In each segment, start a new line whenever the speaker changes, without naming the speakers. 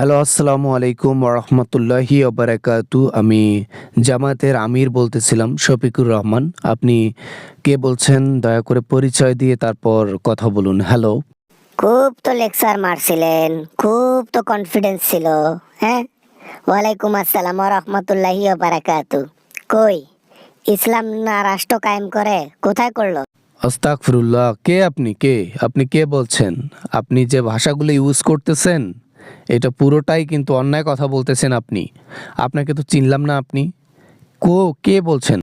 Hello, আসসালামু আলাইকুম ওরহমতুল্লাহি ওবারাকাতু। আমি জামায়াতের আমির বলতেছিলাম, শফিকুর রহমান। আপনি কে বলছেন? দয়া করে পরিচয় দিয়ে তারপর কথা বলুন। হ্যালো।
খুব তো লেকচার মারছিলেন, খুব তো কনফিডেন্স ছিল। হ্যাঁ, ওয়ালাইকুম আসসালাম ওয়া রাহমাতুল্লাহি ওয়া বারাকাতু। কই, ইসলাম না রাষ্ট্র কায়েম করে? কোথায় করলো?
আস্তাগফিরুল্লাহ। কে আপনি? আপনি কে বলছেন? আপনি যে ভাষাগুলো ইউজ করতেছেন এটা পুরোটাই কিন্তু অন্যায় কথা বলতেছেন আপনি। আপনাকে তো চিনলাম না আপনি। কে বলছেন?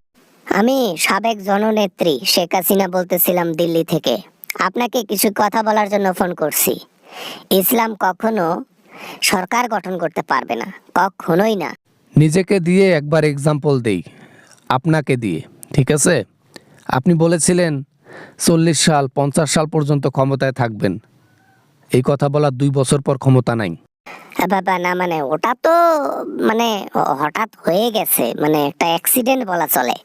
আমি সাবেক জননেত্রী শেখ হাসিনা বলতেছিলাম, দিল্লি থেকে। আপনাকে কিছু কথা বলার জন্য ফোন করছি। ইসলাম কখনো সরকার গঠন করতে পারবে না, কখনোই না।
নিজেকে দিয়ে একবার এক্সাম্পল দেই, আপনাকে দিয়ে। ঠিক আছে? আপনি বলেছিলেন 40 সাল 50 সাল পর্যন্ত ক্ষমতায় থাকবেন। এই কথা বলার 2 বছর পর ক্ষমতা নাই।
বাবা না, মানে ওটা তো মানে হঠাৎ হয়ে গেছে, মানে একটা অ্যাক্সিডেন্ট বলা চলে।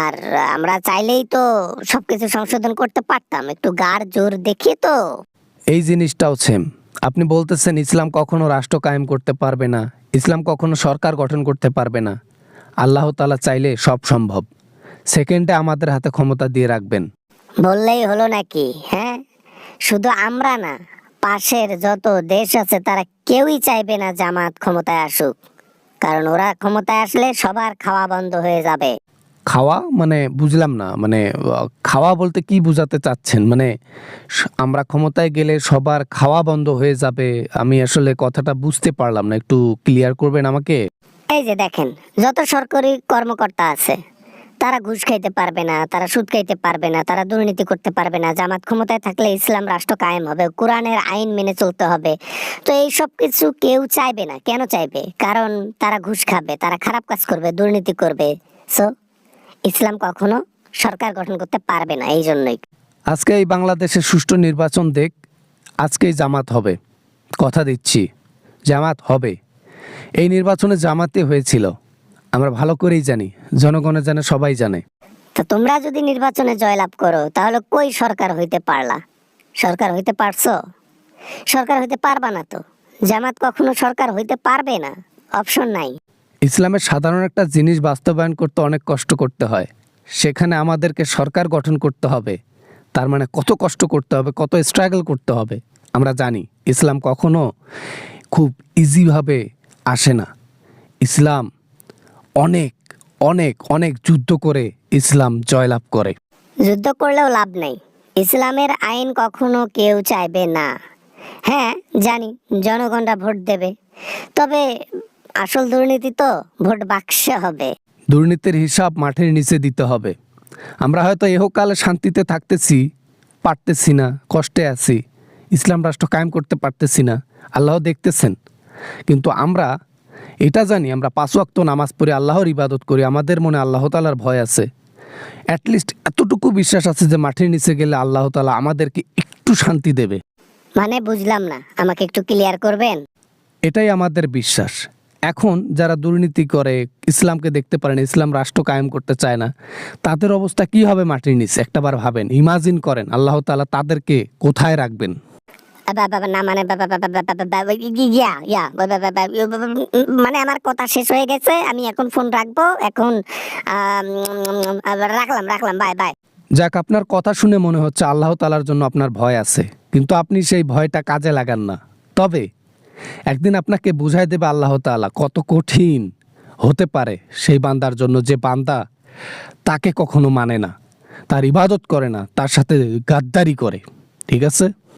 আর আমরা চাইলেই তো সবকিছু সংশোধন করতে পারতাম, একটু গাড় জোর দেখিয়ে তো।
এই জিনিসটাও সেম। আপনি বলতেছেন ইসলাম কখনো রাষ্ট্র কায়েম করতে পারবে না, ইসলাম কখনো সরকার গঠন করতে পারবে না। আল্লাহ তাআলা চাইলে সব সম্ভব। সেকেন্ডে আমাদের হাতে ক্ষমতা দিয়ে রাখবেন।
বললেই হলো নাকি? হ্যাঁ, শুধু আমরা না, পাশের যত দেশ আছে তারা কেউই চাইবে না জামাত ক্ষমতায় আসুক, কারণ ওরা ক্ষমতায় আসলে সবার খাওয়া বন্ধ হয়ে যাবে।
খাওয়া মানে বুঝলাম না, মানে খাওয়া বলতে কি বোঝাতে চাচ্ছেন? মানে আমরা ক্ষমতায় গেলে সবার খাওয়া বন্ধ হয়ে যাবে? আমি আসলে কথাটা বুঝতে পারলাম না, একটু ক্লিয়ার করবেন আমাকে?
এই যে দেখেন, যত সরকারি কর্মকর্তা আছে তারা ঘুষ খাইতে পারবে না, তারা সুদ খাইতে পারবে না, তারা দুর্নীতি করতে পারবে না। জামাত ক্ষমতায় থাকলে ইসলাম রাষ্ট্র কায়েম হবে, কোরআনের আইন মেনে চলতে হবে। তো এই সব কিছু কেউ চাইবে না। কেন চাইবে? কারণ তারা ঘুষ খাবে, তারা খারাপ কাজ করবে, দুর্নীতি করবে। সো ইসলাম কখনো সরকার গঠন করতে পারবে না, এই জন্যই।
আজকে এই বাংলাদেশের সুষ্ঠু নির্বাচন দেখ, আজকেই জামাত হবে। কথা দিচ্ছি, জামাত হবে। এই নির্বাচনে জামাতে হয়েছিল, আমরা ভালো করেই জানি, জনগণে জানে, সবাই জানে।
তো তোমরা যদি নির্বাচনে জয়লাভ করো তাহলে কই সরকার হইতে পারলা? সরকার হইতে পারছো? সরকার হইতে পারবা না তো। জামাত কখনো সরকার হইতে পারবে না, অপশন নাই।
ইসলামের সাধারণ একটা জিনিস বাস্তবায়ন করতে অনেক কষ্ট করতে হয়, সেখানে আমাদেরকে সরকার গঠন করতে হবে। তার মানে কত কষ্ট করতে হবে, কত স্ট্রাগল করতে হবে আমরা জানি। ইসলাম কখনো খুব ইজিভাবে আসে না। ইসলাম অনেক অনেক অনেক যুদ্ধ করে ইসলাম জয়লাভ করে।
যুদ্ধ করলেও লাভ নেই, ইসলামের আইন কখনো কেউ চাইবে না। হ্যাঁ জানি, জনগণরা ভোট দেবে, তবে আসল দুর্নীতি তো ভোট বাক্সে হবে।
দুর্নীতির হিসাব মাঠের নিচে দিতে হবে। আমরা হয়তো ইহকালে শান্তিতে থাকতেছি, পারতেছি না, কষ্টে আছি, ইসলাম রাষ্ট্র কায়েম করতে পারতেছি না, আল্লাহ দেখতেছেন। কিন্তু আমরা এটা জানি, আমরা 5 ওয়াক্ত নামাজ পড়ি, আল্লাহর ইবাদত করি, আমাদের মনে আল্লাহ তাআলার ভয় আছে। অ্যাটলিস্ট এতটুকু বিশ্বাস আছে যে মাটির নিচে গেলে আল্লাহ তাআলা আমাদেরকে একটু শান্তি দেবে।
মানে বুঝলাম না, আমাকে একটু ক্লিয়ার করবেন?
এটাই আমাদের বিশ্বাস। এখন যারা দুর্নীতি করে, ইসলামকে দেখতে পারেন, ইসলাম রাষ্ট্র কায়েম করতে চায় না, তাদের অবস্থা কি হবে মাটির নিচে? একটাবার ভাবেন, ইমাজিন করেন আল্লাহ তাআলা তাদেরকে কোথায় রাখবেন।
না মানে মানে আমার কথা শেষ হয়ে গেছে, আমি এখন ফোন রাখবো। এখন রাখলাম, বাই বাই।
যাক, আপনার কথা শুনে মনে হচ্ছে আল্লাহ তাআলার জন্য আপনার ভয় আছে, কিন্তু আপনি সেই ভয়টা কাজে লাগান না। তবে একদিন আপনাকে বুঝাই দেবে আল্লাহ তাআলা কত কঠিন হতে পারে সেই বান্দার জন্য, যে বান্দা তাকে কখনো মানে না, তার ইবাদত করে না, তার সাথে গাদ্দারি করে। ঠিক আছে?